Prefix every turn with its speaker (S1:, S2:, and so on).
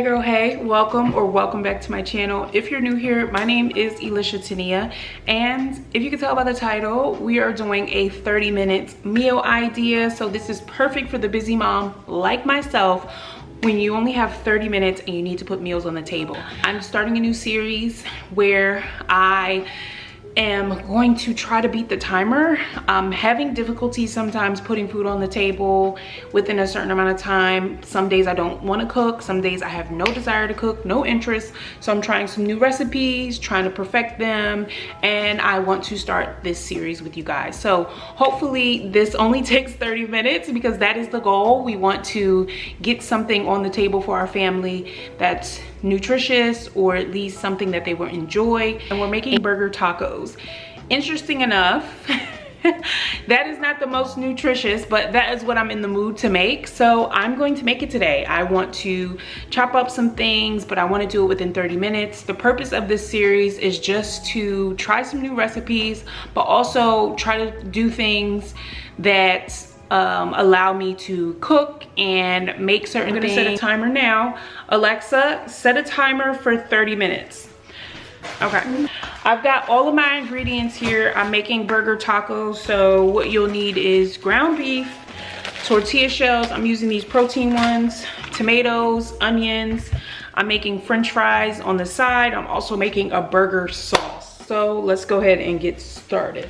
S1: girl, hey, welcome back to my channel. If you're new here, my name is Elisha Tania, and if you can tell by the title, we are doing a 30-minute meal idea. So this is perfect for the busy mom like myself when you only have 30 minutes and you need to put meals on the table. I'm starting a new series where I am going to try to beat the timer. I'm having difficulty sometimes putting food on the table within a certain amount of time. Some days I don't want to cook, some days I have no desire to cook, no interest. So I'm trying some new recipes, trying to perfect them, and I want to start this series with you guys. So hopefully this only takes 30 minutes because that is the goal. We want to get something on the table for our family that's nutritious, or at least something that they will enjoy. And we're making burger tacos. Interesting enough, that is not the most nutritious, but that is what I'm in the mood to make. So I'm going to make it today. I want to chop up some things, but I want to do it within 30 minutes. The purpose of this series is just to try some new recipes, but also try to do things that allow me to cook and make certain things. I'm gonna set a timer now. Alexa, set a timer for 30 minutes. Okay, I've got all of my ingredients here. I'm making burger tacos, so what you'll need is ground beef, tortilla shells. I'm using these protein ones, tomatoes, onions. I'm making french fries on the side. I'm also making a burger sauce. So let's go ahead and get started.